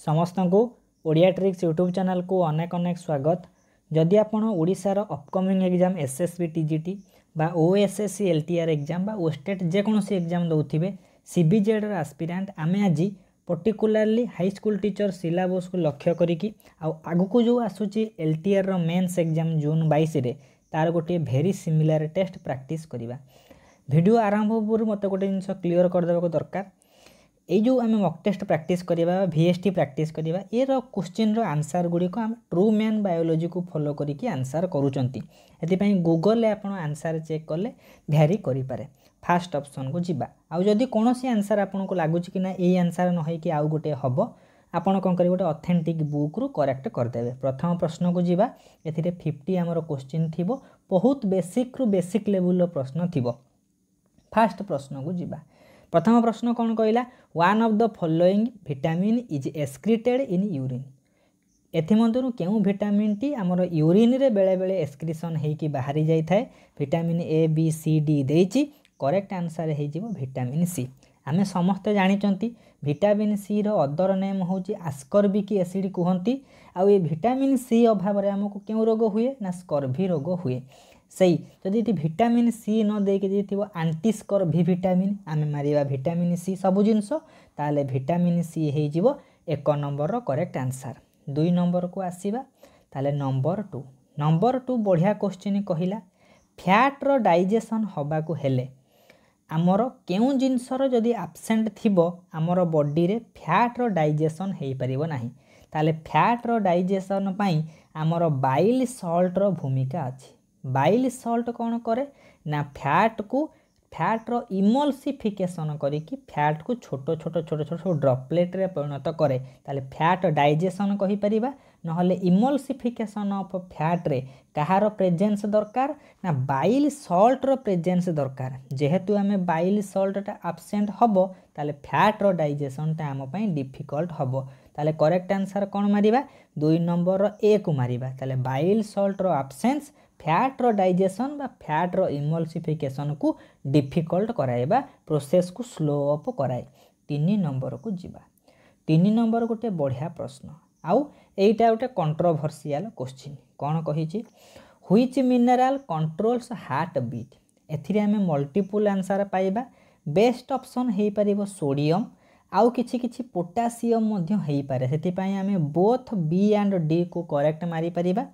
समस्त को Odia tricks YouTube channel को अनेक अनेक स्वागत। जदि आपण ओडिशार अपकमिंग एग्जाम एसएसबी टीजीटी बा ओएसएससी एलटीआर एग्जाम बा ओस्टेट जेकोसी एग्जाम दौथिबे सीबीजेड आस्पिरेंट आमे आज पर्टिकुलारली हाई स्कूल टीचर सिलेबस को लक्ष्य करिकी आगु को जो आसूची एलटीआर रो मेंस एग्जाम जून 22 रे तार गोटे भेरी सिमिलर टेस्ट प्रैक्टिस करिबा। वीडियो आरंभ पूर्व मत गोटे जिनस क्लियर कर देबा को दरकार। ये जो आम मक टेस्ट प्रैक्टिस करिबा वीएसटी प्रैक्टिस करिबा ए रो क्वेश्चन रो आंसर गुडी को हम ट्रू मैन बायोलॉजी को फॉलो करिकी आंसर करूचंती। एति पई गूगल ले आपण आंसर चेक करले भेरी करि पारे। फर्स्ट ऑप्शन को जिबा आउ जदि कोनोसी आंसर आपन को लागुच कि ना ए आंसर न होई कि आउ गोटे हबो आपण कोन करि गोटे ऑथेंटिक बुक रु करेक्ट कर देबे। प्रथम प्रश्न को जिबा एथिरे 50 हमर क्वेश्चन थिबो, बहुत बेसिक रु बेसिक लेवल रो प्रश्न थिबो। फर्स्ट प्रश्न को जिबा। प्रथम प्रश्न कौन कहला, one of the following vitamin is excreted in urine. एथिमंतरु केउ विटामिन टी हमर यूरिन रे बेले बेले एक्सक्रीशन हेकी बाहरी जाई थाए। Vitamin A B C D देइची, करेक्ट आंसर हे जिवो विटामिन सी। आमे समस्त जानि चंती विटामिन सी रो अदर नेम होची आस्कॉर्बिक एसिड कहंती। आ ए विटामिन सी अभाव रे हमको केउ रोग हुए ना स्कर्वी रोग हुए। सही जदि विटामिन सी न देके जे आंटी स्कर्वी विटामिन आमे मारिबा विटामिन सी सबु जिंस ताले विटामिन सी हे जिवो 1 नंबर रो करेक्ट आंसर। 2 नंबर को आसीबा ताले नंबर 2 बढ़िया क्वेश्चन कहिला, फैट रो डाइजेशन हबा को हेले आमर केउ जिंसर जदि एब्सेंट थिबो आमर बॉडी रे फैट रो डाइजेशन हेई परिबो नाही। ताले फैट रो डाइजेशन पई आमर बाइल सॉल्ट रो भूमिका अछि। बाइल सॉल्ट कौन करे ना फैट रो इमल्सिफिकेशन करिकी फैट को छोट छोट ड्रॉपलेट रे परिणत करे। ताले फैट डाइजेशन कहि परिबा, नहले इमल्सिफिकेशन ऑफ फैट रे कहार प्रेजेंस दरकार ना बाइल सॉल्ट रो प्रेजेंस दरकार। जेहेतु हमें बाइल सॉल्ट टा एब्सेंट हबो ताले फैट रो डाइजेशन टा हम पई डिफिकल्ट हबो। ताले करेक्ट आंसर कौन मारिबा, 2 नंबर रो ए को मारिबा। ताले बाइल सॉल्ट रो एब्सेंस फैट रो डाइजेशन बा फैट रो इमल्सिफिकेशन को डिफिकल्ट कराइबा, प्रोसेस को स्लो अप कराए। 3 नंबर को जिबा। 3 नंबर गोटे बढ़िया प्रश्न आउ एटा गोटे कंट्रोवर्शियल क्वेश्चन। कौन कहिछि, which mineral controls heart beat. एथिरे हमें मल्टीपल आंसर पाइबा। बेस्ट ऑप्शन हेई परिबो सोडियम, आउ किछि किछि पोटासियम मध्य हेई पारे। सेति पई हमें बोथ बी एंड डी को करेक्ट मारी परिबा,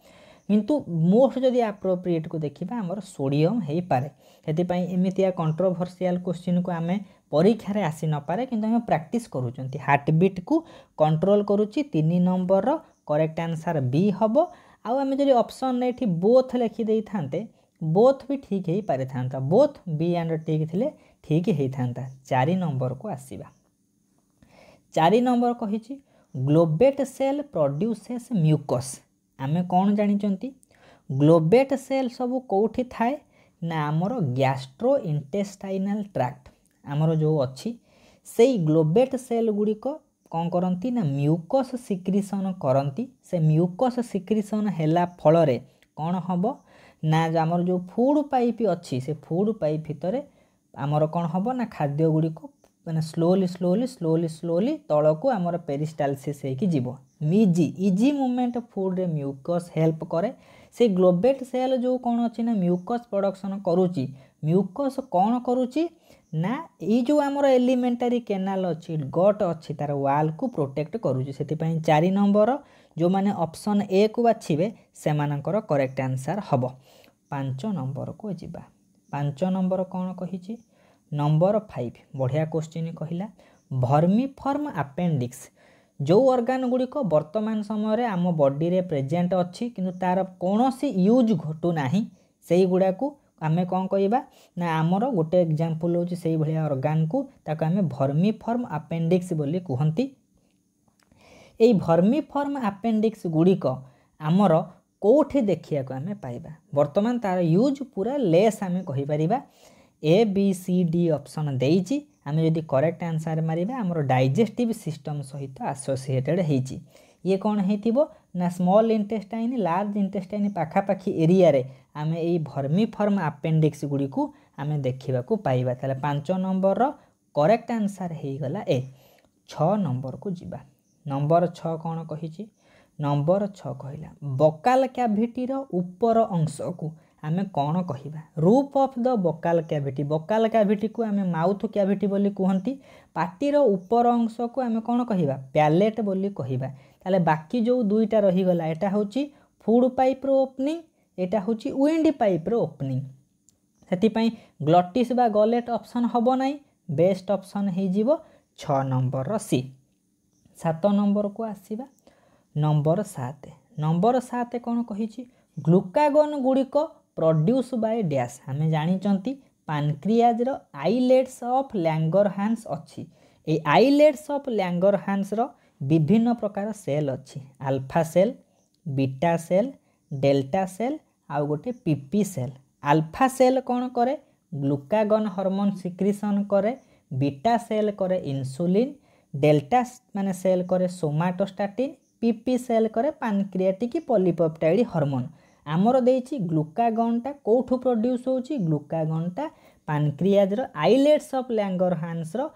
किंतु मोस्ट जदि एप्रोप्रिएट को देखिबा हमर सोडियम हेई पारे। सेति पई एमितिया कंट्रोवर्शियल क्वेश्चन को हमें परीक्षा रे आसी न पारे, किंतु हम प्रैक्टिस करूचंती हार्ट बीट को कंट्रोल करूची। 3 नंबर रो करेक्ट आंसर बी हबो। आउ हमें जदि ऑप्शन ने एठी बोथ लिखि देई थांते बोथ भी ठीक हेई पारे थांता, बोथ बी एंड टी थिले ठीक हेई थांता। 4 नंबर को आसीबा। 4 नंबर कहिछि, ग्लोबेट सेल प्रोड्यूसेस म्यूकस। आमे कौन जानिचंती ग्लोबेट सेल सबु कोठी थाए ना आमर गैस्ट्रो इंटेस्टाइनल ट्रैक्ट आमर जो अच्छी सेई ग्लोबेट सेल गुडी को कौन करंती ना म्यूकस सिक्रीशन करंती। से म्यूकस सिक्रीशन हेला फल रे कौन हबो ना आमर जो फूड पाइप अच्छी से फूड पाइप भितरे आमर कौन हबो ना खाद्य गुडी को माने स्लोली तल को आमर पेरिस्टालसिस हेकी जीवो। इजी मूवमेंट फूड रे म्यूकस हेल्प करे। से ग्लोबेट सेल जो कौन अच्छी ना म्यूकस प्रोडक्शन करूची, म्यूकस कौन करूची ना ये जो आमर एलिमेंटारी केनाल अच्छी गट अच्छी तार वाल को प्रोटेक्ट करूची। सेति पई 4 नंबर जो माने ऑप्शन ए को बाछिबे से मानकर करेक्ट आंसर हबो। 5 नंबर को जिबा। 5 नंबर कौन कहिची, नंबर 5 बढ़िया क्वेश्चन कहिला, वर्मीफॉर्म अपेंडिक्स जो ऑर्गन गुडी को वर्तमान समय रे आम बॉडी रे प्रेजेंट अच्छी किंतु तार कोनोसी यूज घटू नाही, सेई गुडा को आमे कौन कहिबा ना आमर गोटे एग्जांपल होची सेई भलिया ऑर्गन को ताको आमे वर्मीफॉर्म अपेंडिक्स बोली कहंती। एई वर्मीफॉर्म अपेंडिक्स गुडी को आमर कोठी देखिया को आमे पाइबा। वर्तमान तार यूज पूरा लेस आमे कहि परिबा। A B C D option देइची, आमे यदि करेक्ट आंसर मारिबा हमर डाइजेस्टिव सिस्टम सहित एसोसिएटेड हेची। ये कौन हेतिबो ना स्मॉल इंटेस्टाइन लार्ज इंटेस्टाइन पाखापाखी एरिया रे आमे एई वर्मीफॉर्म अपेंडिक्स गुडी को आमे देखिबा को पाइबा। ताले 5 नंबर रो करेक्ट आंसर हेई गला ए। 6 नंबर को जिबा। नंबर 6 कौन कही नंबर 6 कहला बकाल क्याभिटीर उपर अंश को आमे कौन कहिबा रूप ऑफ द बकाल क्याभिटी को आमे माउथ क्याभिटी बोली कहंती पाटीर उपर अंश को आमे कौन कहिबा पैलेट बोली कहिबा ताले बाकी जो दुईटा रही गला एटा होची फूड पाइप रो ओपनिंग एटा होची विंड पाइप रो ओपनिंग सेति पई ग्लटिस बा गलेट ऑप्शन हबो नाही बेस्ट ऑप्शन हे जीवो 6 नंबर रो सी 7 नंबर को आसीबा नंबर 7 कौन कही ग्लूकागन गुड़िक प्रोड्यूस बाय डैश आमे जानिचंती पानक्रियाज रो आइलेट्स ऑफ लैंगरहांस अच्छी ए आइलेट्स ऑफ लैंगरहांस रो विभिन्न प्रकार सेल अच्छी alpha cell beta cell delta cell आउ गोटे पीपी सेल अल्फा सेल कौन करे ग्लूकागन हार्मोन सिक्रीशन करे बीटा सेल करे इंसुलिन डेल्टा माने सेल करे सोमाटोस्टैटिन पीपी सेल करे पानक्रियाटिक पॉलीपेप्टाइड हार्मोन आमर देछि ग्लूकागनटा कोठु प्रोड्यूस होछि ग्लूकागनटा पानक्रियाज रो आइलेट्स ऑफ लैंगरहांस रो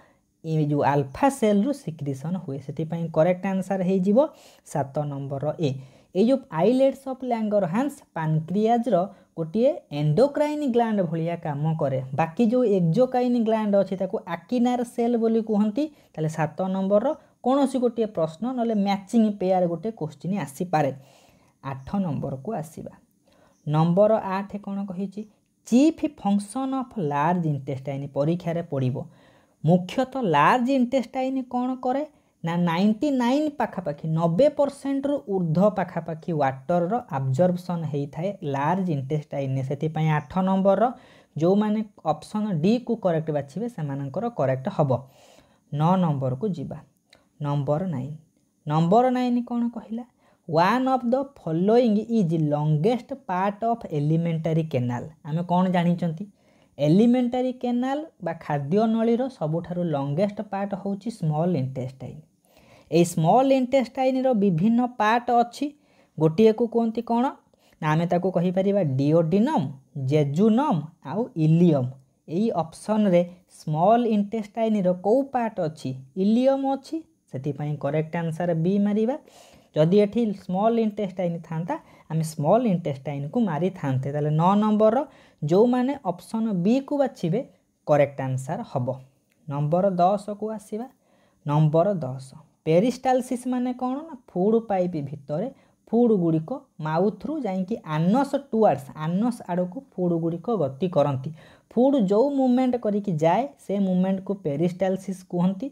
ए जो अल्फा सेल रो सिक्रीशन हुए सेति पई करेक्ट आंसर हे जीवो 7 नंबर रो ए जो आइलेट्स ऑफ लैंगरहांस पानक्रियाज रो गोटे एंडोक्राइन ग्लैंड भलिया काम करे बाकी जो एक्सोक्राइन ग्लैंड अछि ताको आकिनार सेल बोली कहंती ताले 7 नंबर रो कोनोसी गोटे प्रश्न नले मैचिंग पेयर गोटे क्वेश्चन आसी पारे 8 नंबर को आसीबा नंबर 8 कोन कहिछि chief function of large intestine परीक्षा रे पड़िबो मुख्यतः लार्ज इंटेस्टाइन कोन करे ना 99 पाखापाखि 90% रु ऊर्ध्व पाखापाखि वाटर रो अब्जॉर्प्शन हेई थाए लार्ज इंटेस्टाइन सेति पई 8 नंबर रो जो माने ऑप्शन डी को करेक्ट बाछिबे से मानकर करेक्ट हबो 9 नंबर को जिबा नंबर 9 कौन कहला one of the following is longest part of elementary canal आमे कौन जानिचंती एलिमेंटरी केनाल बा खाद्य नली रो सबुठारु लॉन्गेस्ट पार्ट होची स्मॉल इंटेस्टाइन ए स्मॉल इंटेस्टाइन रो विभिन्न पार्ट अछि गोटिए को कोंती कोन ना आमे ताको कहि परिबा डिओडिनम जेजुनम आउ इलियम एई ऑप्शन रे स्मॉल इंटेस्टाइन रो को पार्ट अछि इलियम अछि सेति पई करेक्ट आंसर बी मारिबा जदि एठी स्मॉल इंटेस्टाइन थांता आमे स्मॉल इंटेस्टाइन को मारी थांते ताले 9 नंबर रो जो माने ऑप्शन बी को बाछिबे करेक्ट आंसर हबो नंबर 10 को आसीबा नंबर 10 पेरिस्टालसिस माने कोन ना फूड पाइप भितरे फूड गुड़िक माउथ रु जाइकी आनस टुवर्ड्स आनस आड़ को फूड गुड़िक गति करती फूड जो मूवमेंट करिकी जाए से मूवमेंट को पेरिस्टालसिस कहती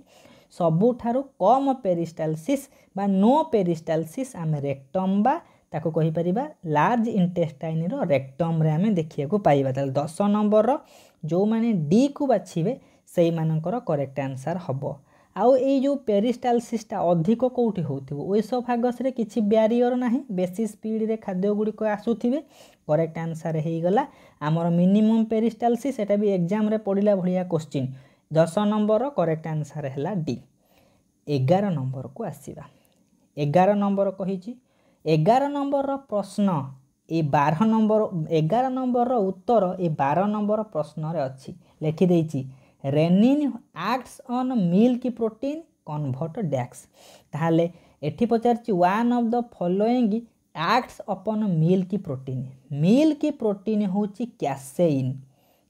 सबुठारु कम पेरिस्टालसिस बा नो पेरिस्टालसिस आम रेक्टम बा ताको कहि परिबा लार्ज इंटेस्टाइन रो रेक्टम रे आमे देखिया को पाइबा ताल 10 नंबर रो जो माने डी को बाछिबे सेई मानकर करेक्ट आंसर हबो आउ ए जो पेरिस्टालसिस ता अधिक कोठी होथिबो ओइसोफागस रे किछि बैरियर नाही बेसी स्पीड रे खाद्य गुडी को आसुथिबे करेक्ट आंसर हेई गला हमर मिनिमम पेरिस्टालसिस एटा भी एग्जाम रे पडिला भलिया क्वेश्चन 10 नंबर करेक्ट आंसर है डी 11 नंबर को आसीबा 11 नंबर कहिछि 11 नंबर प्रश्न ए 12 नंबर 11 नंबर उत्तर ए 12 नंबर प्रश्न रे अछि लिखि देछि rennin acts on milk protein convert डैक्स ताले एठी पचारछि one of the following acts upon milk protein होछि कैसेइन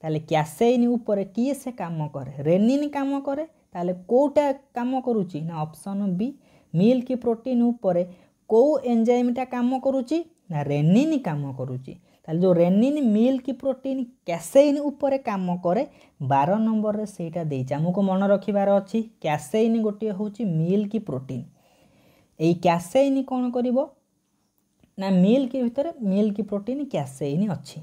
ताले कैसेइन ऊपर किए से काम करे रेनिन काम करे ताले कोटा काम करूची ना ऑप्शन बी मिल्क प्रोटीन ऊपर को एंजाइमटा काम करूची ना रेनिन काम करूची ताले जो रेनिन मिल्क प्रोटीन कैसेइन ऊपर काम करे 12 नंबर रे सेटा देइछ हमको मन रखिबार अछि कैसेइन गोटे होची मिल्क प्रोटीन एई कैसेइन कोन करिवो ना मिल्क भितर मिल्क प्रोटीन कैसेइन अछि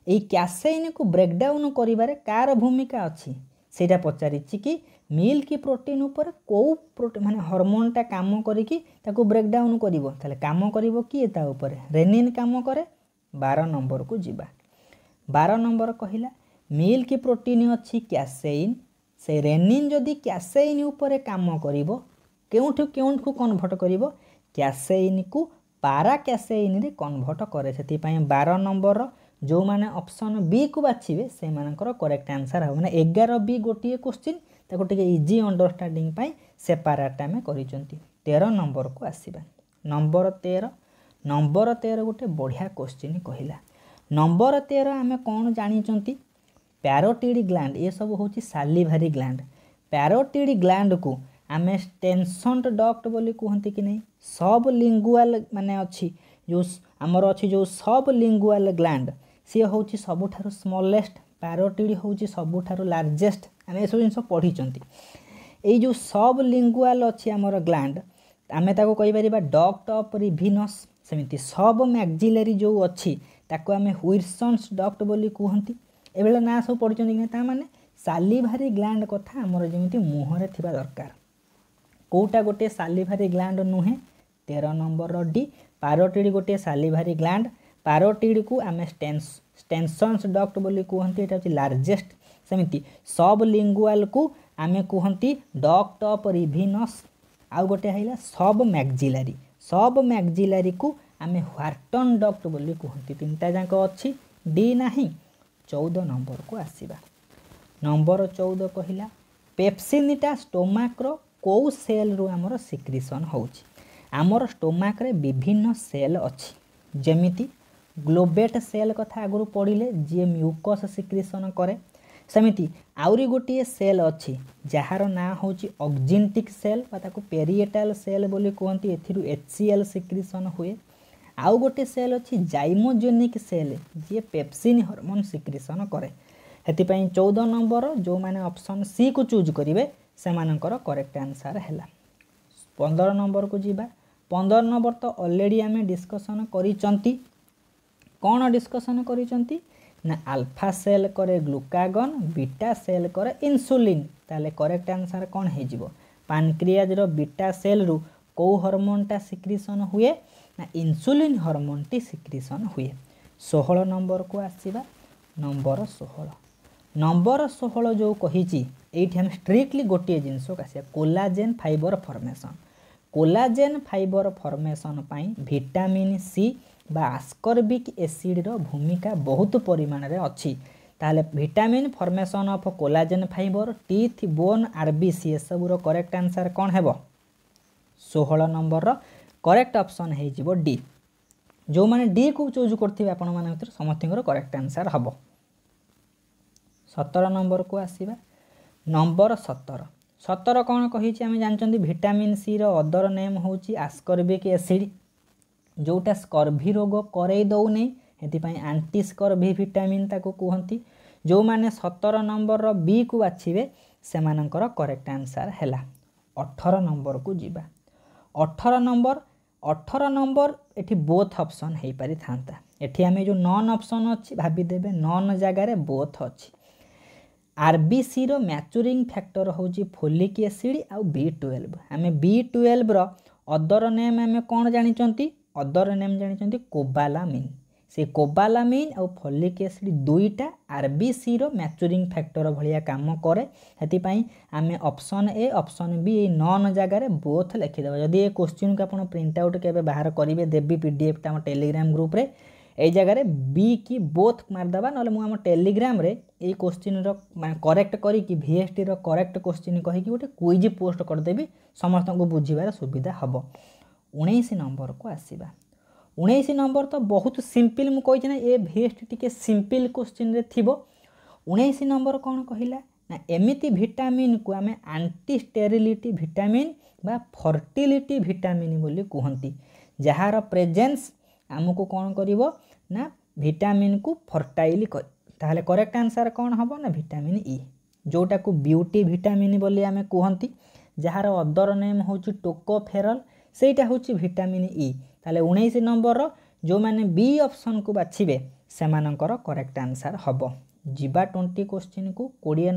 एई कैसेइन को ब्रेकडाउन करिबारे कार भूमिका अछि सेटा पचारिछि कि मिल्क प्रोटीन ऊपर को प्रोटीन माने हार्मोनटा काम करिकि ताको ब्रेकडाउन करिवो ताले काम करिवो कि एता ऊपर रेनिन काम करे 12 नंबर को जिबा 12 नंबर कहिला मिल्क प्रोटीन अछि कैसेइन से रेनिन जदि कैसेइन ऊपर काम करिवो केउठु कन्वर्ट करिवो कैसेइन को पारा कैसेइन रे कन्वर्ट करे सेति पई 12 नंबर जो माने ऑप्शन बी को बाछिबे से मानकर करेक्ट आंसर हो माने 11 बी गोटिए क्वेश्चन ताको टिके इजी अंडरस्टैंडिंग पई सेपरेट में करिसंती 13 नंबर को आसीबा। नंबर 13 गोटे बढ़िया क्वेश्चन कहला। नंबर 13 आमे कौन जानी पैरोटिड ग्लैंड, ये सब हूँ सालिभारी ग्लैंड। पैरोटिड ग्लैंड को आमे टेंशन डक्ट बोली कहते कि नहीं। सब लिंगुआल माने अच्छी जो आमर अच्छी जो सब लिंगुआल ग्लैंड सी हूँ सबुठारु स्मॉलेस्ट, पैरोटिड हूँ सबुठारु लार्जेस्ट। आम ये सब जिन पढ़ी ये जो सब लिंगुआल अच्छी आमर ग्लैंड आमे ताको कहि परिबा डक्ट ऑफ रिविनस। सेमिति सब मैक्सिलरी जो अच्छी ताको आमे विल्सन्स डक्ट बोली कहती। एबेले ना सब पढ़ी कि ता माने सालिभारी ग्लैंड कथा आमर जेमिति मुहरे थिबा दरकार। कोटा गोटे सालिभारी ग्लैंड नुहे 13 नंबर डी। पैरोटिड गोटे सालिभारी ग्लैंड। पैरोटिड को आम टेंशन्स डक्ट बोली कहती, यहाँ हूँ लार्जेस्ट। सेमिति सब लिंगुआल को आम कहती डक्ट ऑफ रिविनस। आउ गोटे है सब मैक्सिलरी, सब मैक्सिलरी को आम व्हार्टन डक्ट बोली कहती। तीनटा जाक अच्छी डी नाही। 14 नंबर को आसीबा। नंबर 14 कहला पेप्सिनटा स्टोमाक्र कौ सेल रु आमर सिक्रिशन होउची। आमर स्टोमाक रे विभिन्न सेल अच्छी जेमिति ग्लोबेट सेल कथा आगुरु पढ़िले जी म्यूकस सिक्रिशन करे। सेमिति आउरी गोटे सेल अच्छी जार ना हूँ ऑक्जिंटिक सेल ताको पेरिएटाल सेल बोली कहती। एथिरु HCl सिक्रिशन हुए। आउ गोटे सेल अच्छी जाइमोजेनिक सेल जी पेप्सिन हार्मोन सिक्रिशन करे। हेतिपई 14 नंबर जो माने ऑप्शन सी को चूज करिवे सेमानकर करेक्ट आंसर है। 15 नंबर को जीवा। 15 नंबर तो ऑलरेडी आमे डिस्कशन करिचंती। कौन डिस्कशन करिचंती ना अल्फा सेल करे ग्लूकागन, बीटा सेल करे इंसुलिन। ताले करेक्ट आंसर कौन है जीवो पानक्रियाज रो बीटा सेल रु को हार्मोनटा सिक्रिशन हुए ना इंसुलिन हार्मोनटी सिक्रिशन हुए। 16 नंबर को आसीबा। नंबर 16 नंबर 16 जो कहिची एठी हम स्ट्रिक्टली गोटे जिनस आसिया collagen fibre formation. Collagen fibre formation पाई विटामिन सी बा आस्कॉर्बिक एसिड रो भूमिका बहुत परिमाण रे अच्छी। ताले vitamin formation of collagen fibre teeth bone RBC ए सब रो करेक्ट आंसर कौन हेबो 16 नंबर रो करेक्ट ऑप्शन है जीवो डी। जो माने डी को चूज करथिबे आपण माने भीतर समथिंगर करेक्ट आंसर हबो। 17 नंबर को आसीबा। नंबर 17 कौन कही आम जानते विटामिन सी रो अदर नेम हूँ आस्कॉर्बिक एसिड जोटा स्कर्भी रोग करई दौनी हेतिपाई आंटी स्कर्भी विटामिन ताको कहती। जो माने 17 नंबर रो बी को बाछिबे सेमानकर करेक्ट आंसर हैला। 18 नंबर को जीवा। 18 नंबर एठी बोथ ऑप्शन है पारि थांता। एठी आमे जो नॉन ऑप्शन अच्छी भाभी देबे नॉन जगार बोथ अच्छी। आरबीसी रो मैच्योरिंग फैक्टर हूँ फोलिक एसिड आउ B12। आमे B12 रो अदर नेम आमे कौन जानिचंती अदर नेम जानिचंती कोबालामिन। से कोबालामिन आउ फोलिक एसिड दुईटा आरबीसी रो मैच्योरिंग फैक्टर भलिया काम करे। हेतिपाई आमे ऑप्शन ए ऑप्शन बी ए नॉन जगार बोथ लिखिदेबा। जदि ए क्वेश्चन को आपण प्रिंट आउट केबे बाहर करिवे देबी पीडीएफ टा टेलीग्राम ग्रुप रे ए जगह बी की बोथ मारदेबा ना आम टेलीग्राम रे ए क्वेश्चन रो करेक्ट करी कि VST रो करेक्ट क्वेश्चन कही गोटे क्विज पोस्ट करदेबी समस्त को बुझीबार सुविधा हबो। 19 नंबर को आसीबा। 19 नंबर तो बहुत सिंपल मु कहि ना ए VST टिके सिंपल क्वेश्चन रे थिबो। 19 नंबर कौन कहला ना एमिति विटामिन को आमे एंटी स्टेरिलिटी विटामिन बा फर्टिलिटी विटामिन बोली कहंती जहार प्रेजेंस आमको कौन करिवो ना विटामिन को फर्टाइल कर। ताहले करेक्ट आंसर कौन हबो ना विटामिन ई जोटा को ब्यूटी विटामिन बोली आमे कहंती जहार अदर नेम होची टोकोफेरल सेटा होची विटामिन ई। ताहले 19 नंबर रो जो माने बी ऑप्शन को बाछिबे सेमानकर करेक्ट आंसर हबो। जीवा 20 क्वेश्चन को 20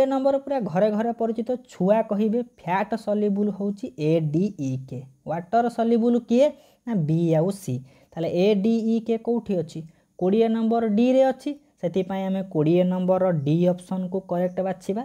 नंबर पूरा घरे घरे परिचित छुआ कहिबे फैट सल्युबल होची ADEK वाटर सल्युबल किए ना बी आउ सी। ताले ADEK कोठी अछि 20 नंबर डी रे अछि सेतिपाई आमे 20 नंबर डी ऑप्शन को करेक्ट बाछिबा।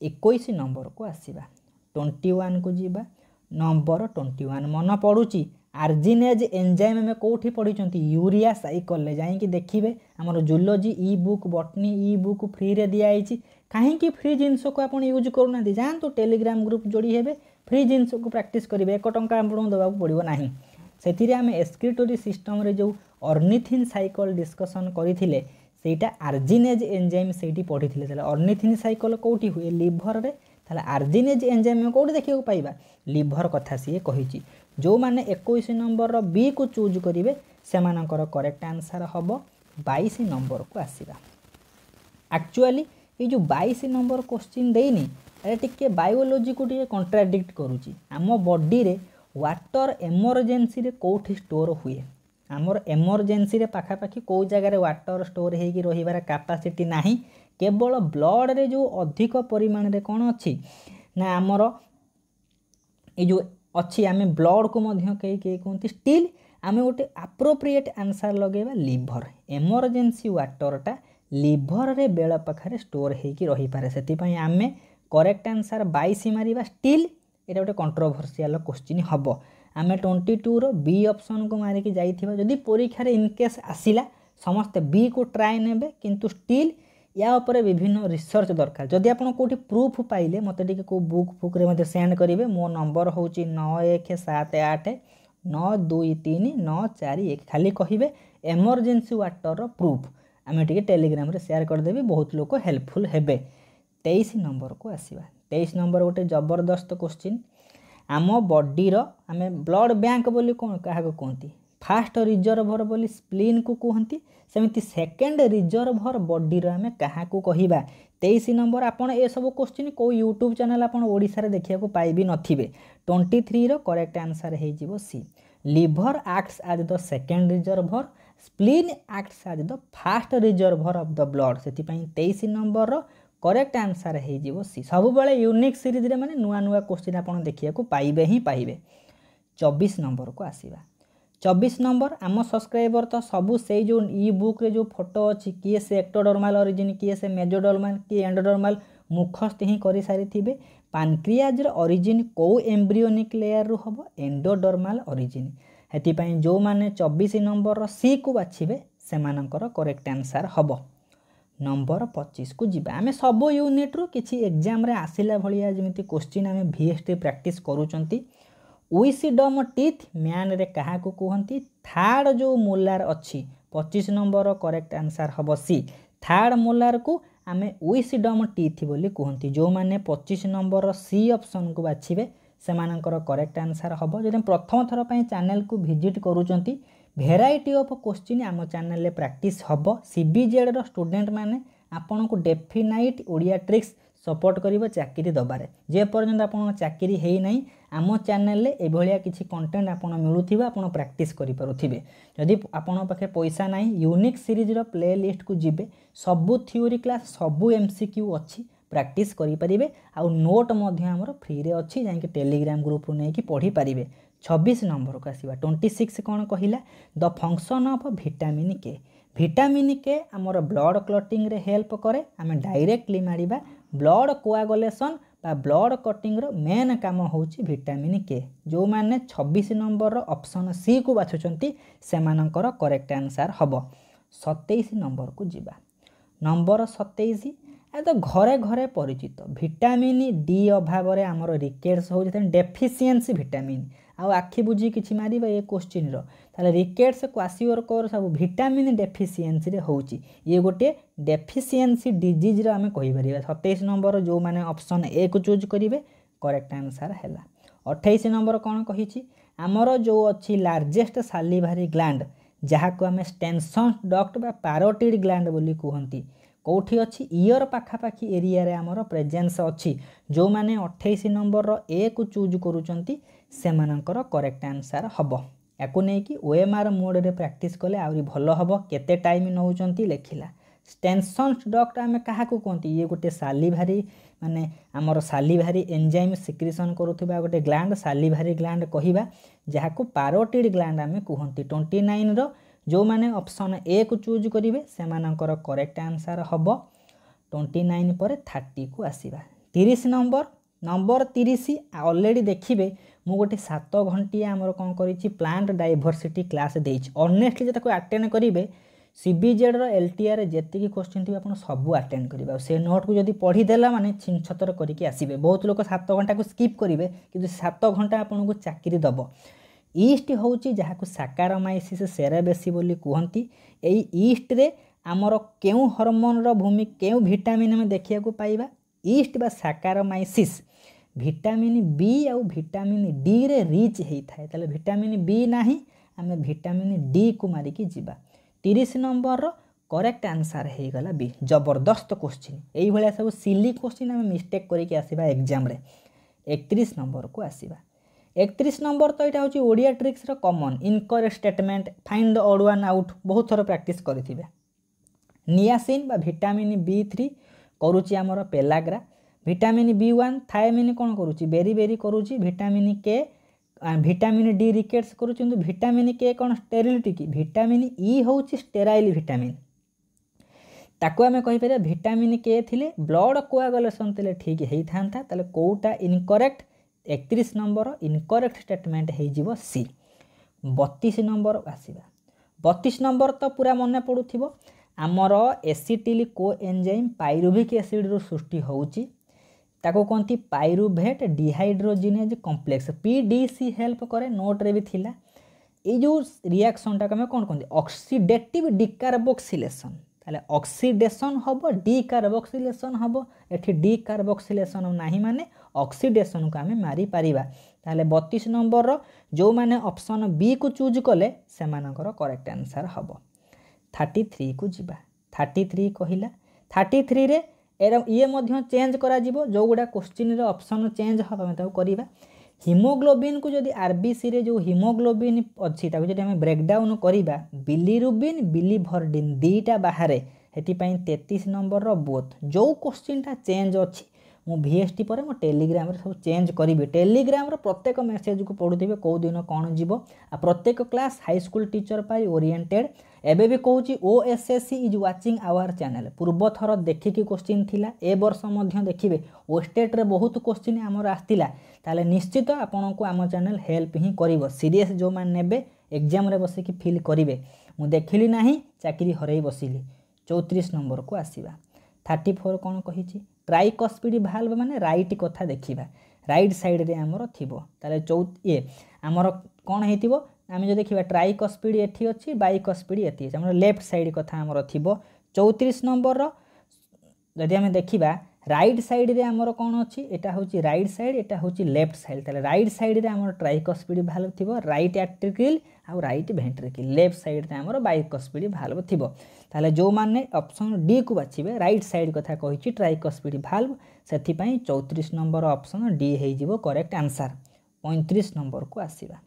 21 नंबर को आसीबा। 21 को जीवा। नंबर 21 मन पड़ुची आर्जिनेज एंजाइम में कोठी पढ़ी यूरिया साइकल ले जाइए देखिए आमर जूलोजी ई बुक बटनी ई बुक फ्री रे दिखाई कहीं फ्री जिनस को आप यूज करना जातु टेलीग्राम ग्रुप जोड़ी हेबे फ्री जिनस को प्रैक्टिस करेंगे 1 टंका आपको देवाक पड़ो ना से आम एक्सक्रीटोरी सिस्टम रे जो ऑर्निथिन साइकिल डिस्कशन करते सेटा आर्जिनेज एंजाइम से पढ़ी थे ऑर्निथिन साइकिल कौटी हुए लिभर रे आर्जिनेज एंजाइम कौटी देखा पाइबा लिभर कथा सी कही जो मैंने 21 नंबर बी को चूज करेंगे से करेक्ट आंसर हम 22 नंबर को आसवा। एक्चुअली ये जो 22 नंबर क्वेश्चन देनी टे बायोलोजी को टे कंट्राडिक्ट करुच्ची आम बॉडी रे वाटर एमरजेंसी रे कोठी स्टोर हुए आमर एमरजेंसी रे पाखापाखि कौ जगार वाटर स्टोर होगी रहीबार कैपेसिटी नाही केवल ब्लड रे जो अधिक परिमाण रे कौन अच्छी ना आमर ये जो अच्छी आम ब्लड को मध्य कई कहते स्टिल आम गोटे एप्रोप्रिएट आंसर लगेगा लिभर एमरजेंसी वाटरटा लिभर रे बेल पाखे स्टोर होगी रही पारे से आम करेक्ट आंसर 22 मारिबा स्टिल ये गोटे कंट्रोवर्शियल क्वेश्चन हम आम 22 रो बी ऑप्शन को मारिकी जाइथिबा जदि परीक्षा रे इनकेस आसिला समस्ते बी को ट्राए नेबे किंतु स्टिल या ऊपर विभिन्न रिसर्च दरकार जदि आपन कोठी प्रूफ पाइले मते टिके को बुक फुक रे मते सेंड करिवे मो नंबर होची 9178 923 941 खाली कहिबे एमरजेंसी वाटर रो प्रूफ आम टिके टेलीग्राम रे शेयर कर देबी बहुत लोक हेल्पफुल हेबे। 23 नंबर को आसीबा 23 नंबर गोटे जबरदस्त क्वेश्चन आम बॉडी रो आमे ब्लड बैंक बोली कौन क्या कहती फास्ट रिजर्भर बोली स्प्लीन को कहती सेमती सेकेंड रिजर्भर बॉडी रो आमे क्या कहवा 23 नंबर आपन ए सब क्वेश्चन को यूट्यूब चैनल आपन ओडिसा रे देखिया को पाइबी नथिबे 23 रो करेक्ट आंसर हे जिवो C liver acts as the second reservoir spleen acts as the fast reservoir of the blood से 23 नंबर रो करेक्ट आंसर हे जिवो सी सब बेले यूनिक सीरीज रे माने नुआ नुआ क्वेश्चन आपन देखिया को पाइबे ही पाइबे। 24 नंबर को आसीबा 24 नंबर आम सब्सक्राइबर तो सबू से जो ई बुक रे जो फोटो अच्छी किए से एक्टोडर्माल ओरिजिन किए से मेजोडर्माल किए एंडोडर्माल मुखस्थ ही कर सारी थे पानक्रियाज ओरिजिन कौ एम्ब्रियोनिक लेयर रु हम एंडोडर्माल ओरिजिन हेतिपाई जो माने 24 नंबर सी को बाछिबे सेमानकर करेक्ट आंसर हम। नंबर 25 को जीवा आमे सब यूनिट रो किछि एग्जाम रे आसिला भलिया जेमिति क्वेश्चन आमे वीएसटी प्रैक्टिस करूचंती विजडम टीथ मैन रे कहा को कहंती थर्ड जो मोलार अच्छी 25 नंबर करेक्ट आंसर हम सी थर्ड मोलार को आमे विजडम टीथ बोली कहंती जो माने 25 नंबर सी ऑप्शन को बाछिबे सेमानकर करेक्ट आंसर हम जदि प्रथम थर पई चैनल को विजिट करूचंती भेराइटी ऑफ क्वेश्चन आम चैनल रे प्रैक्टिस हम सीबीजेड रो स्टूडेंट माने आपन को डेफिनाइट ओडिया ट्रिक्स सपोर्ट करिवो चाकरी दबारे जे पर्यंत आपन चाकरी हेई नाही आम चैनल रे एभलिया किछि कंटेंट आपन मिलुथिबा आपन प्रैक्टिस करि पारुथिबे जदि आपन पाखे पैसा नाही यूनिक सीरीज रो प्लेलिस्ट को जिबे सबु थ्योरी क्लास सबु एमसीक्यू अछि प्रैक्टिस करि परिबे आ नोट मध्य हमर फ्री रे अछि जांकि टेलीग्राम ग्रुप रो नै कि पढी परिबे। 26 नंबर को आसीबा 26 कौन कहला द फंक्शन ऑफ विटामिन के आमर ब्लड क्लटिंग रे हेल्प करे आम डायरेक्टली मारिबा ब्लड कोआगुलेशन बा ब्लड कटिंग रो मेन काम होची विटामिन के जो माने 26 नंबर रो ऑप्शन सी को बाछुचंती सेमानकर करेक्ट आंसर हबो। 27 नंबर को जीवा नंबर 27 ए तो घरे घरे परिचित विटामिन डी अभाव रे आमर रिकेट्स हो डेफिशिएंसी विटामिन आउ आखि बुझी किछि मारिबा ए क्वेश्चन रो ताले रिकेट्स क्वासिओरकोर सब विटामिन डेफिशिएंसी रे होची ये गोटे डेफिशिएंसी डिजीज रो आमे कहि परिबा। 27 नंबर जो माने ऑप्शन ए को चूज करिवे करेक्ट आंसर हैला। 28 नंबर कौन कहिछि आमर जो अच्छी लार्जेस्ट सालिभारी ग्लैंड जहाँ को आम स्टेनसन डक्ट बा पैरोटिड ग्लैंड बोली कहती कौटी अच्छी ईयर पाखापाखि एरिया रे आमर प्रेजेंस अच्छी जो माने 28 नंबर रो ए को चूज करूचंती सेमानकर करेक्ट आंसर हम याकू नहीं कि ओएमआर मोड रे प्रैक्टिस कले आउरी भलो हबो केते टाइम नउचंती लेखिला। स्टेनसन डक्ट आमे काहा को कहती ये गोटे सालिभारी माने आमर सालिभारी एंजाइम सिक्रिशन करूथिबा गोटे ग्लैंड सालिभारी ग्लैंड कहिबा जहाँ को पैरोटिड ग्लैंड आमे कहती। 29 रो जो माने ऑप्शन ए को चूज करिवे सेमानकर करेक्ट आंसर हबो 29 पर 30 को आसीबा। 30 नंबर 30 ऑलरेडी देखिबे मु गोटे 7 घंटिया आमर कौन करिछि प्लांट डाइवर्सिटी क्लास देइछि ऑनेस्टली जे ताको अटेंड करिवे सीबीजेड रो एलटीआर जेतिकी क्वेश्चन थी आपन सब अटेंड करिबा से नोट को जदी पढ़ी देला माने छिन छतर करके आसीबे। बहुत लोक 7 घंटा को स्किप करिवे किंतु 7 घंटा आपन को चाकरी दबो। ईस्ट होउची जहा को साकारोमाइसिस सेरेबेसी बोली कहंती। एई ईस्ट रे आमर केउ हार्मोन रो भूमि केउ विटामिन में देखिया को पाइबा। ईस्ट बा साकारोमाइसिस विटामिन बी और विटामिन डी रे रिच होता है। ताले विटामिन बी नाही आमे विटामिन डी को मारिकी जीवा। 30 नंबर रो करेक्ट आंसर हे गला बी। जबरदस्त क्वेश्चन एई भलिया सब सिली क्वेश्चन आमे मिस्टेक करके आसीबा एग्जाम रे। 31 नंबर को आसीबा। 31 नंबर तो यहाँ हूँ ओडिया ट्रिक्स रो common incorrect statement find the odd one out बहुत थर प्रैक्टिस करिथिबे। नियासिन बा विटामिन B3 करूची हमर पेलाग्रा। विटामिन B1 थायमिन कौन करूची बेरी बेरी करूची। Vitamin K vitamin D rickets करूची। विटामिन के कौन स्टेरिलिटी की विटामिन ई होची स्टेराइल विटामिन ताको आमे कहि पारे विटामिन के थिले ब्लड कोआगुलेशन थिले ठीक हेई थांता। ताले कोउटा इनकरेक्ट 31 नंबर इनकरेक्ट स्टेटमेंट हे जीवो सी। 32 नंबर आसीबा। 32 नंबर तो पूरा मन पड़ुथिबो आमर acetyl coenzyme pyruvic acid रो सृष्टि होउची ताको कोंती pyruvate dehydrogenase complex PDC help करे। नोट रे भी थिला ए जो रिएक्शन टा कमे कोन कोंती ऑक्सीडेटिव डिकार्बोक्सिलेशन। ताले ऑक्सीडेशन हबो डिकार्बोक्सिलेशन हबो। एठी डिकार्बोक्सिलेशन नाही माने ऑक्सीडेशन को आमे मारी परिबा। ताले 32 नंबर रो जो माने ऑप्शन बी को चूज कले से मानकर करेक्ट आंसर हबो। 33 को जीवा। 33 कहिला 33 रे ये मध्य चेंज करा जिवो जो गुडा क्वेश्चन रे ऑप्शन चेंज हबा में ताको करिबा। हीमोग्लोबिन को जदी आरबीसी रे जो हीमोग्लोबिन अछि ताको जदी हम ब्रेक डाउन करिबा बिलिरुबिन बिलिवर्डिन दीटा बाहरे हेति पई 33 नंबर रो बोथ जो क्वेश्चन टा चेंज अछि मु वीएसटी पर मो टेलीग्राम रे सब चेंज करिबे। टेलीग्राम रो प्रत्येक मेसेज को पढुथिबे को दिन कोन जीवो आ प्रत्येक क्लास हाई स्कूल टीचर पाई ओरिएंटेड। एबे भी कहूची OSSC is watching our channel. पूर्व थर देखिकी क्वेश्चन थिला ए वर्ष मध्य देखिबे ओस्टेट रे बहुत क्वेश्चन हमर आस्तिला ताले निश्चित आपन को आम चैनल हेल्प ही करिवो। सीरियस जो मान नेबे एग्जाम रे बसे की फील करिवे मु देखिली नाही चाकरी हरई बसिली। 34 नंबर को आसीबा। 34 कोन कहिची ट्राइकस्पिड भाल्व माने राइट कथा देखिबा राइट साइड रे हमर थिबो। ताले ये हमर कोन हेतिबो आमे जो देखिबा ट्राइकस्पिड एठी अछि बाइकस्पिड एठी अछि हमर लेफ्ट साइड कथा हमर थिबो। 34 नंबर रो जदि आमे देखिबा राइट साइड रे हमर कोन अछि एटा होछि राइट साइड एटा होछि लेफ्ट साइड। ताले राइट साइड रे हमर ट्राइकस्पिड भाल्व थिबो राइट एट्रिकल आ राइट वेंट्रिकल। लेफ्ट साइड रे हमर बाइकस्पिड भाल्व थिबो। ताले जो माने ऑप्शन डी को बाछिबे राइट साइड कथा कहिछि ट्राइकस्पिड भाल्व सेथि पई 34 नंबर ऑप्शन डी हे जिवो करेक्ट आंसर। 35 नंबर को आसीबा।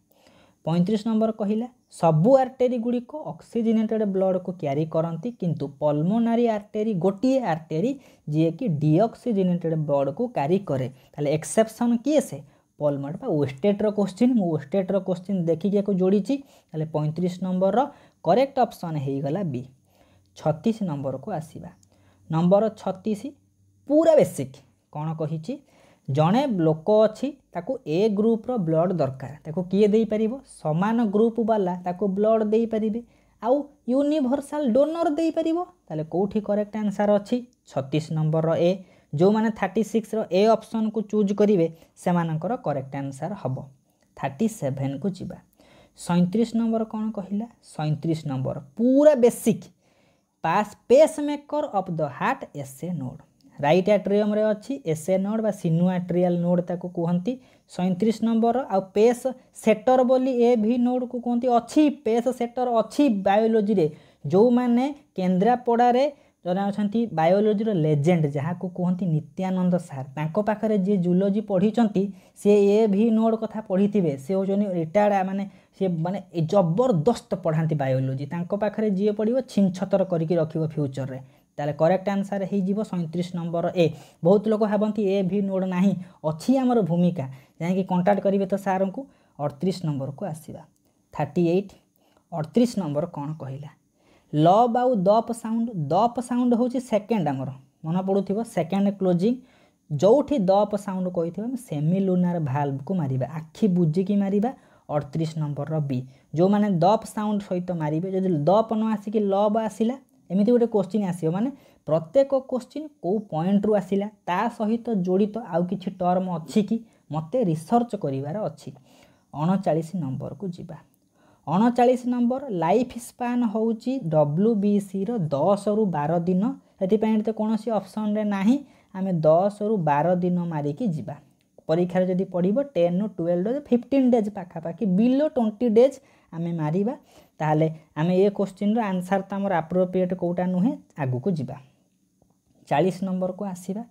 35 नंबर कहिला सबु आर्टेरी गुडी को ऑक्सीजनेटेड ब्लड को क्यारी करंती किंतु पल्मोनारी आर्टेरी गोटिए आर्टेरी जे कि डीऑक्सीजनेटेड ब्लड को क्यारी करे। ताले एक्सेप्शन किए से पल्मोनारी बा ओस्टेट रो क्वेश्चन मु ओस्टेट रो क्वेश्चन देखि के को जोड़ीची। ताले 35 नंबर रो करेक्ट ऑप्शन हे गला बी। 36 नंबर को आसीबा। नंबर 36 पूरा बेसिक कोन कहिची जणे लोक अछि ताको ए ग्रुप रो ब्लड दरकार ताको किए देई परिबो समान ग्रुप वाला ताको ब्लड देई परिबे आउ यूनिवर्सल डोनर देई परिबो। ताले कोठी करेक्ट आंसर अछि 36 नंबर रो ए। जो माने 36 रो ए ऑप्शन को चूज करिवे से मानकर करेक्ट आंसर हबो। 37 को जिबा। 37 नंबर कोन कहिला 37 नंबर पूरा बेसिक पास pacemaker of the heart SA node right atrium रे अछि एसए नोड बा सिनुएट्रियल नोड ताको कहंती। 37 नंबर आ पेस सेटर बोली ए भी नोड को कहंती अछि पेस सेटर अछि बायोलॉजी रे जो माने केंद्रापड़ा रे जने अछंती बायोलॉजी रो लेजेंड जहा को कहंती नित्यानंद सर तांको पाखरे जे जूलॉजी पढिचंती से ए भी नोड कथा पढिथिबे से होजनी रिटायर्ड माने जबरदस्त पढ़ांती बायोलॉजी तांको पाखरे जे पढिबो छिन छतर करिकि रखिबो फ्यूचर रे। ताले करेक्ट आंसर हे जीवो 37 नंबर ए। बहुत लोग भाबंती ए भी नोड नाही अछि हमर भूमिका जाय कि कांटेक्ट करिवे तो सार को। 38 नंबर को आसीबा। 38 38 नंबर कोन कहिला लब आउ दप साउंड होची सेकंड हमर मन पडुथिबो सेकंड क्लोजिंग जोठी दप साउंड कहिथिबो सेमी लुनार भाल्व को मारिबा आखि बुझी की मारिबा 38 नंबर बी जो मैंने दप साउंड सहित मारे जदि दप न आसिक लब आसला एमती गोटे क्वेश्चन आसो माने प्रत्येक क्वेश्चन कौ पॉइंट रु आसला ता सहित जड़ित आउ किछि टर्म अच्छी कि मते रिसर्च करिवार अच्छी 39 नंबर को जिबा 39 नंबर लाइफ स्पान होउची WBC रो 10 रु 12 दिन एथिपाई तो कौन ऑप्शन रे नाही आमे 10 रु 12 दिन मारिकी जिबा परीक्षा जदि पड़िबो 10 रु 12 डेज 15 डेज पाखापाखि बिलो 20 डेज आमे मारिबा ताहले आमे ये क्वेश्चन रो आंसर त हमर एप्रोप्रिएट कोटा नुहे आगु को जिबा 40 नंबर को आसीबा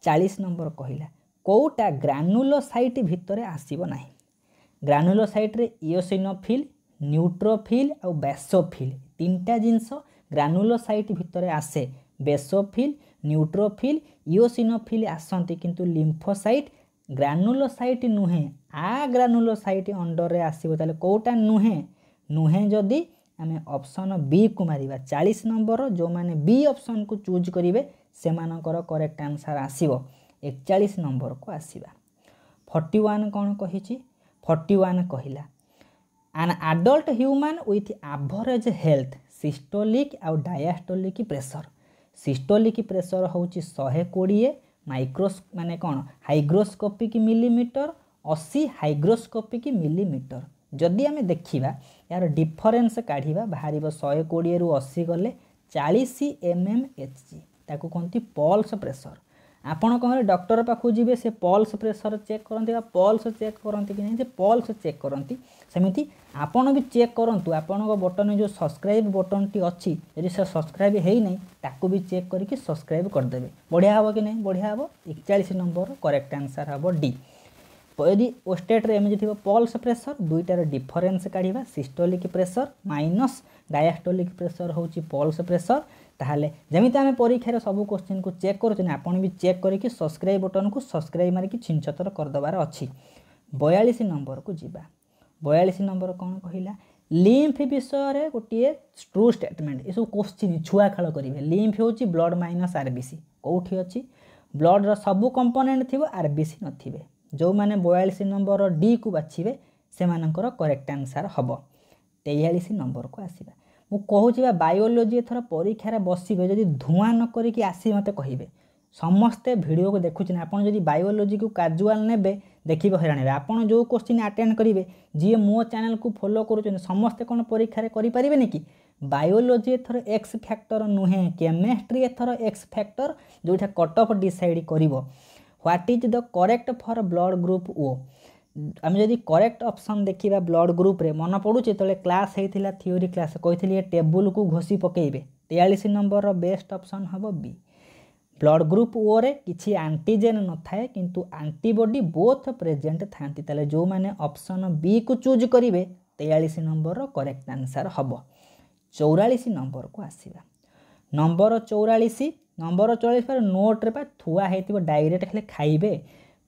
40 नंबर कहिला कोटा ग्रानुलोसाइट भितरे आसीबो नाही ग्रानुलोसाइट रे इओसिनोफिल न्यूट्रोफिल और बेसोफिल तीनटा जिनस ग्रानुलोसाइट भितरे आसे बेसोफिल न्यूट्रोफिल इओसिनोफिल आसंती किंतु लिम्फोसाइट ग्रानुलोसाइट नुहे आ ग्रानुलोसाइट अंडर रे आसीबो ताले कोटा नुहे नुहे जदि आमे ऑप्शन बी को मारिबा 40 नंबर जो माने बी ऑप्शन को चूज करिवे सेमानकर करेक्ट आंसर आसीबो 41 नंबर को आसीबा 41 कोन कहिछि 41 कहिला An adult human with average health systolic और diastolic pressure systolic pressure होची 120 माइक्रोस माने कौन हाइग्रोस्कोपिक मिलीमीटर 80 हाइग्रोस्कोपिक मिलीमीटर जदि आमे देखिबा यार डिफरेंस काढिबा बाहरिबो 120 रु 80 गले 40 mmHg ताको कोनती पल्स प्रेशर आपण कौन डॉक्टर पाखु जीवे से पल्स प्रेशर चेक करते पल्स चेक करते कि नहीं से पल्स चेक करती सेमती आपण भी चेक करंतु आपण बटन जो सब्सक्राइब बटन टी अच्छी यदि से सब्सक्राइब है नहीं ताकू भी चेक करके सब्सक्राइब करदेवे बढ़िया हम कि नहीं बढ़िया हम 41 नंबर करेक्ट आंसर हम डी यदि ओस्टेट रे एमजी थिबो पल्स प्रेशर दुईटार डिफरेंस काढिबा systolic pressure minus diastolic pressure होची पल्स प्रेशर ताहले जमिति आमे परीक्षा सब क्वेश्चन को चेक करछन आपण भी चेक करके सब्सक्राइब बटन को सब्सक्राइब मारिकी छिनछतर कर दबार अछि 42 नंबर को जिबा 42 नंबर कौन कहिला लिम्फ विषय रे गोटे ट्रू स्टेटमेंट ये सब क्वेश्चन छुआ खेल करेंगे लिम्फ होची ब्लड माइनस आरबीसी कौटी अच्छी ब्लड रो सब कंपोनेंट थिबो आरबीसी नथिबे जो माने 42 नंबर डी को बाछिबे से मानकर करेक्ट आंसर हबो 43 नंबर को आसीबा मु कहूची बायोलोजी एथर परीक्षा बसबे जदि धुआं न करिकी आसी मते कहिबे समस्ते वीडियो को देखुछन आपन जदि बायोलोजी को कैजुअल नेबे देखिबे हैरान आपन जो क्वेश्चन अटेंड करिवे जी मो चैनल को फॉलो करूछन समस्ते कोन परीक्षा रे करि परिबे कि बायोलोजी एथर एक्स फैक्टर नुहे केमिस्ट्री एथर एक्स फैक्टर जोटा कट ऑफ डिसाइड करिवो what is the correct for blood group O आम जदि करेक्ट ऑप्शन देखिबा ब्लड ग्रुप रे मन पड़ुचे तले क्लास हेतिला थ्योरी क्लास कहिथिले टेबल को घोसी पकेइबे 43 नंबर रो बेस्ट ऑप्शन हबो बी ब्लड ग्रुप ओ रे किछि एंटीजन न थाए किंतु एंटीबॉडी बोथ प्रेजेंट थांती तले जो माने ऑप्शन बी को चूज करिवे 43 नंबर रो करेक्ट आंसर हबो 44 नंबर को आसीबा नंबर 44 पर नोट रे पा थुआ हेतिबो डायरेक्ट खले खाइबे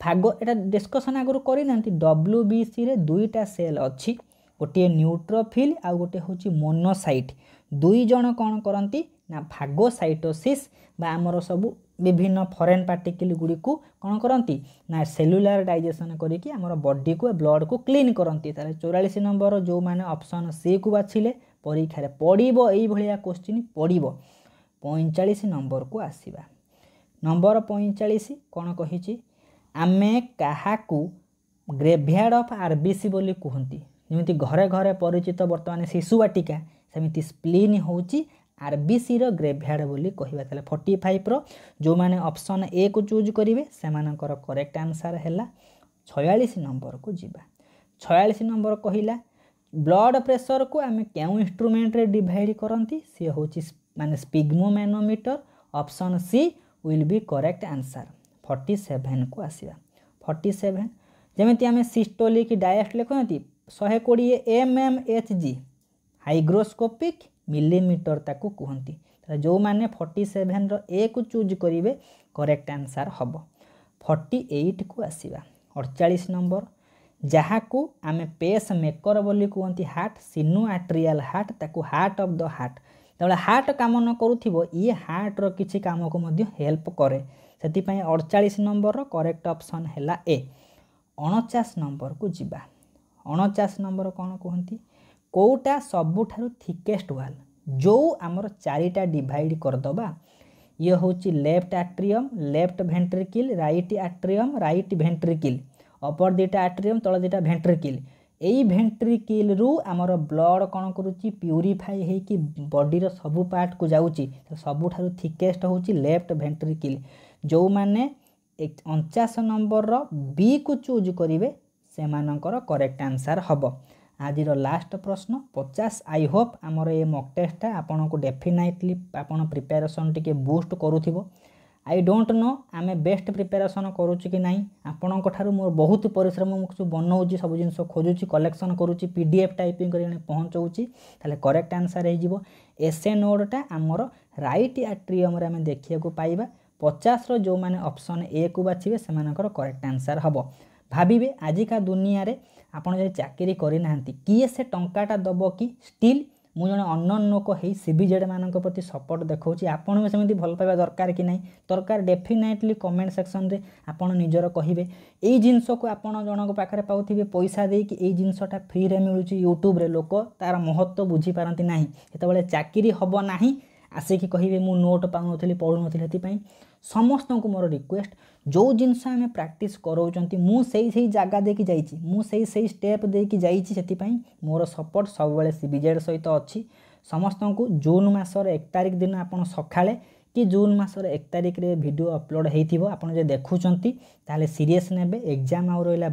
भाग एटा डिस्कशन आगु करि नांती WBC रे दुईटा सेल अछि गोटे न्यूट्रोफिल आ गोटे होची मोनोसाइट दुई जण कोन करंती ना फागोसाइटोसिस बा हमर सब विभिन्न फॉरेन पार्टिकल गुडी को कोन करंती ना सेलुलर डाइजेशन करी कि हमर बॉडी को ब्लड को क्लीन करंती ताले 44 नंबर जो माने ऑप्शन सी को बाछिले परीक्षा रे पड़िबो एई भलिया क्वेश्चन पड़िबो 45 नंबर को आसीबा नंबर 45 कोन कहिछि आमे काहाकू ग्रेवयार्ड ऑफ आरबीसी बोली कहती जमी घरे घरे परिचित बर्तमान शिशु वाटिका सेमिति स्प्लीन होची आरबीसी रो ग्रेवयार्ड बोली कहबा ताले 45 रो जो माने ऑप्शन ए को चूज करिवे से मानकर करेक्ट आंसर हैला 46 नंबर को जिबा 46 नंबर कहिला ब्लड प्रेशर को आमे केउ इंस्ट्रूमेंट रे डिवाइड करंती से होची माने sphygmomanometer option C will be correct answer 47 को आसीबा 47 जेमिति आमे सिस्टोलिक डायस्टोलिक कहती 120 mmHg हाइग्रोस्कोपिक मिलीमीटर ताकू कहती जो माने 47 रो ए को चूज करिवे करेक्ट आंसर हबो 48 को आसीबा 48 नंबर जहा को आमे पेस मेकर बोली कहती हार्ट सिनु आर्टेरियल हार्ट ताकू heart of the heart tabla heart काम न करूथिबो ये हार्ट रो किछि काम को मध्ये हेल्प करे सेति पई 48 नंबर रो करेक्ट ऑप्शन हैला ए 49 नंबर को जिबा 49 नंबर कौन कहती कौटा सबुठारु थिकेस्ट वाल जो आमर चारिटा डिवाइड करदबा ये हूँ left atrium left ventricle right atrium right ventricle upper दुटा आट्रियम तल दुटा भेंट्रिकिल यही भेंट्रिकिल रु आमर ब्लड कौन करुच्ची प्यूरीफाई होगी बॉडीर सबू पार्ट को जाऊँगी सबुठारु थिकेस्ट हूँ लेफ्ट भेंट्रिकिल जो माने 49 नंबर बी को चूज करेंगे से मानकर करेक्ट आंसर हम आज लास्ट प्रश्न 50 आई होप आमर ये मॉक टेस्टा आपन को डेफिनेटली आपन प्रिपेरेसन टिके बूस्ट करूथिबो आई डोंट नो आमे बेस्ट प्रिपेरेसन करूची कि नहीं आपण ठारू मोर बहुत परिश्रम मुझे बनाऊँगी सब जिन खोजुची कलेक्शन करुच्ची पीडीएफ टाइपिंग कर पहुँचाऊँगी ताले करेक्ट आंसर हो एसे नोडटा आमर राइट आट्रियम आम देखा पाइबा 50 जो मैंने ऑप्शन ए को बाछिबे सेमानकर करेक्ट आंसर हम भाविबे आजिका दुनिया रे आपण जे चाकरी करना किए से टंकाटा दब कि स्टिल मु जन अननोन लोक है सीबीजेड मान प्रति सपोर्ट देखा आपड़ भी सेमती भल पाइबा दरकार कि नहीं दरकार डेफिनेटली कमेंट सेक्शन रे आपण निजर कहिबे एई जिंस को आपण जनक पाखरे पाउथिबे पैसा दे कि एई जिंसटा फ्री रे मिलुची यूट्यूब रे लोक तार महत्व बुझी पारंती नाही जेतेबेले चाकरी हबो नाही आसिकी कहिबे मु नोट पाउनथली पढुनथली हेतिपई समस्त को मोर रिक्वेस्ट जो जिनस आम प्रैक्टिस कराउचंती मु सही जगह देकी जाइछि मु सही स्टेप देकी जाइछि सेतिपई मोर सपोर्ट सब बेले सीबीजेड सहित अच्छी समस्त को जून मासर 1 तारिख दिन आपन सखाळे कि जून मासर 1 तारिख रे वीडियो अपलोड हेइथिबो आपन जे देखुचंती ताले सीरियस नेबे एग्जाम आउ रहला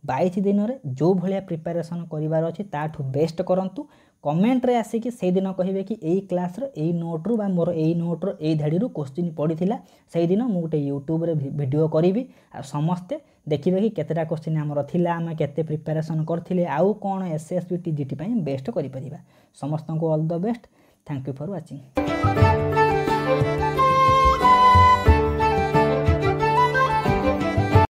22 दिन रे जो भलिया प्रिपरेशन करिवार अछि ताठु बेस्ट करंतु कमेंट रे आसिकी से दिन कहिबे कि एई क्लास रो एई नोट रु बा मोर एई नोट रो एई धाडी रु क्वेश्चन पड़ीथिला सेही दिन मु गोटे यूट्यूब रे वीडियो करिवि आ समस्ते देखिबे कि केतेटा क्वेश्चन हमर थिला हम केते प्रिपरेशन करथिले आउ कोन एसएसबी टीजीटी पई बेस्ट करि परिबा समस्त को all the best thank you for watching.